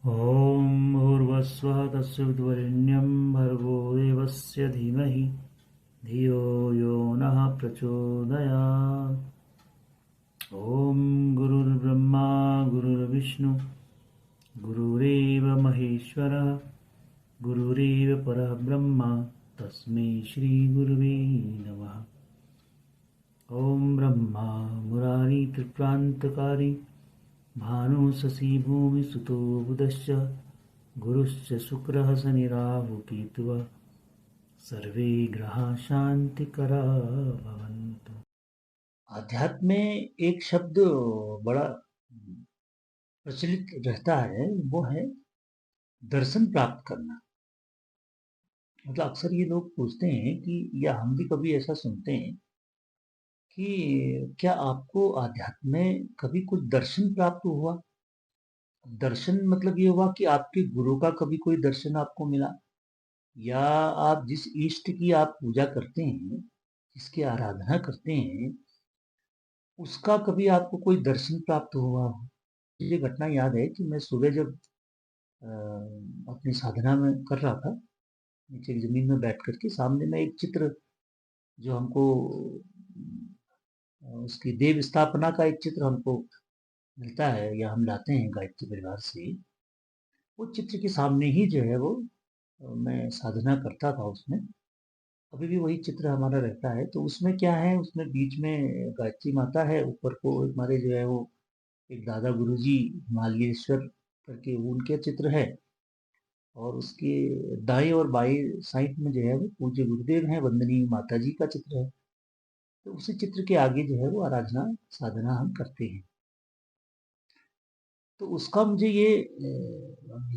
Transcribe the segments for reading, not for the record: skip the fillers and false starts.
ॐ भूर्भुवस्सुः तत्सवितुर्वरेण्यं भर्गो देवस्य धीमहि धियो यो नः प्रचोदयात्। ॐ गुरुर्ब्रह्मा गुरुर्विष्णु गुरुरेव महेश्वरः गुरुरेव परब्रह्म तस्मै श्रीगुरुवे नमः। ॐ ब्रह्मा मुरारी त्रिप्रान्तकारी भानु शशि भूमिसुतो बुधश्च गुरुश्च शुक्रः शनिराहुकेतुः सर्वे ग्रहाः शांतिकरा भवन्तु। अध्यात्म में एक शब्द बड़ा प्रचलित रहता है, वो है दर्शन प्राप्त करना। मतलब अक्सर ये लोग पूछते हैं कि, या हम भी कभी ऐसा सुनते हैं कि क्या आपको आध्यात्म में कभी कुछ दर्शन प्राप्त हुआ? दर्शन मतलब ये हुआ कि आपके गुरु का कभी कोई दर्शन आपको मिला, या आप जिस इष्ट की आप पूजा करते हैं, जिसकी आराधना करते हैं, उसका कभी आपको कोई दर्शन प्राप्त हुआ हो। मुझे घटना याद है कि मैं सुबह जब अपनी साधना में कर रहा था, नीचे जमीन में बैठ करके सामने में एक चित्र जो हमको उसकी देव स्थापना का एक चित्र हमको मिलता है या हम लाते हैं गायत्री परिवार से, वो चित्र के सामने ही जो है वो मैं साधना करता था उसमें। अभी भी वही चित्र हमारा रहता है। तो उसमें क्या है, उसमें बीच में गायत्री माता है, ऊपर को हमारे जो है वो एक दादा गुरुजी हिमालयेश्वर करके उनके चित्र है, और उसके दाएं और बाएं साइड में जो है वो पूज्य गुरुदेव हैं, वंदनीय माता जी का चित्र है। तो उसी चित्र के आगे जो है वो आराधना साधना हम करते हैं। तो उसका मुझे ये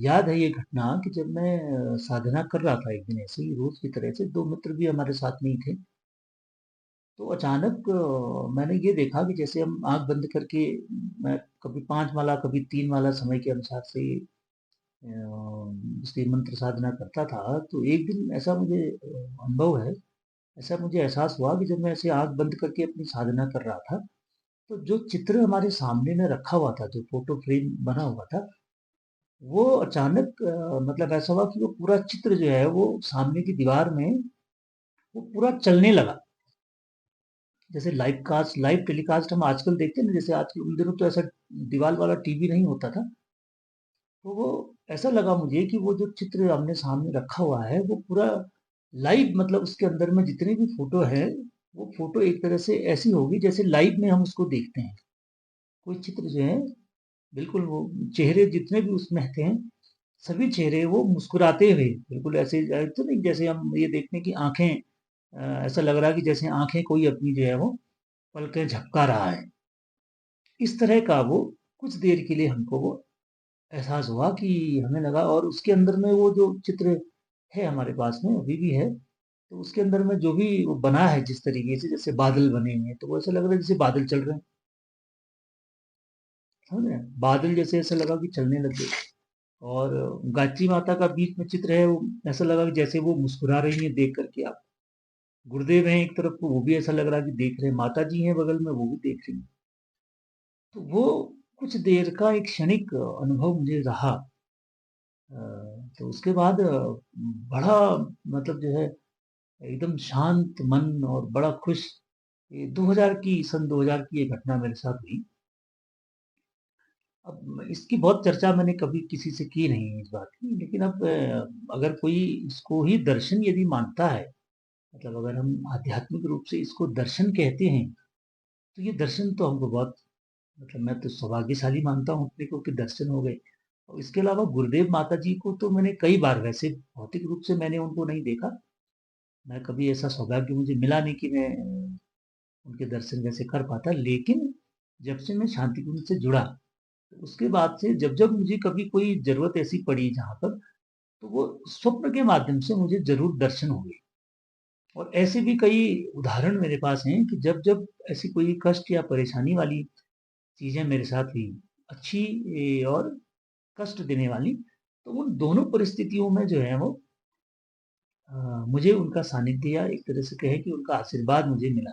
याद है ये घटना कि जब मैं साधना कर रहा था एक दिन ऐसे ही रोज की तरह से, दो मित्र भी हमारे साथ में ही थे। तो अचानक मैंने ये देखा कि जैसे हम आंख बंद करके, मैं कभी 5 माला कभी 3 माला समय के अनुसार से उसकी मंत्र साधना करता था। तो एक दिन ऐसा मुझे अनुभव है, ऐसा मुझे एहसास हुआ कि जब मैं ऐसे आंख बंद करके अपनी साधना कर रहा था, तो जो चित्र हमारे सामने में रखा हुआ था, जो फोटो फ्रेम बना हुआ था, वो अचानक मतलब ऐसा हुआ कि वो पूरा चित्र जो है वो सामने की दीवार में वो पूरा चलने लगा। जैसे लाइव टेलीकास्ट हम आजकल देखते हैं ना, जैसे आजकल उन दिनों तो ऐसा दीवार वाला टीवी नहीं होता था। तो वो ऐसा लगा मुझे कि वो जो चित्र हमने सामने रखा हुआ है वो पूरा लाइव, मतलब उसके अंदर में जितने भी फोटो है, वो फोटो एक तरह से ऐसी होगी जैसे लाइव में हम उसको देखते हैं। कोई चित्र जो है बिल्कुल वो चेहरे जितने भी उसमें थे, सभी चेहरे वो मुस्कुराते हुए, बिल्कुल ऐसे तो नहीं जैसे हम ये देखते हैं कि आंखें, ऐसा लग रहा है कि जैसे आंखें कोई अपनी जो है वो पलकें झपका रहा है। इस तरह का वो कुछ देर के लिए हमको वो एहसास हुआ कि हमें लगा, और उसके अंदर में वो जो चित्र है हमारे पास में अभी भी है, तो उसके अंदर में जो भी वो बना है जिस तरीके से, जैसे बादल बने हुए हैं, तो वो ऐसा लग रहा है जैसे बादल चल रहे हैं। समझ रहे हैं? बादल जैसे ऐसा लगा कि चलने लग गए। और गायत्री माता का बीच में चित्र है, वो ऐसा लगा कि जैसे वो मुस्कुरा रही है देख करके आप। गुरुदेव हैं एक तरफ, वो भी ऐसा लग रहा है कि देख रहे हैं, माता जी हैं बगल में, वो भी देख रही हैं। तो वो कुछ देर का एक क्षणिक अनुभव मुझे रहा। अ, तो उसके बाद बड़ा, मतलब जो है एकदम शांत मन और बड़ा खुश। ये 2000 की, सन 2000 की ये घटना मेरे साथ हुई। अब इसकी बहुत चर्चा मैंने कभी किसी से की नहीं इस बात की, लेकिन अब अगर कोई इसको ही दर्शन यदि मानता है, मतलब अगर हम आध्यात्मिक रूप से इसको दर्शन कहते हैं, तो ये दर्शन तो हमको बहुत, मतलब मैं तो सौभाग्यशाली मानता हूँ अपने को कि दर्शन हो गए। और इसके अलावा गुरुदेव माता जी को तो मैंने कई बार, वैसे भौतिक रूप से मैंने उनको नहीं देखा, मैं कभी ऐसा सौभाग्य मुझे मिला नहीं कि मैं उनके दर्शन वैसे कर पाता। लेकिन जब से मैं शांति कुंज से जुड़ा, तो उसके बाद से जब जब मुझे कभी कोई जरूरत ऐसी पड़ी जहां पर, तो वो स्वप्न के माध्यम से मुझे जरूर दर्शन हुए। और ऐसे भी कई उदाहरण मेरे पास हैं कि जब जब ऐसी कोई कष्ट या परेशानी वाली चीजें मेरे साथ हुई, अच्छी और कष्ट देने वाली, तो उन दोनों परिस्थितियों में जो है वो मुझे उनका सानिध्य, या एक तरह से कहे कि उनका आशीर्वाद मुझे मिला।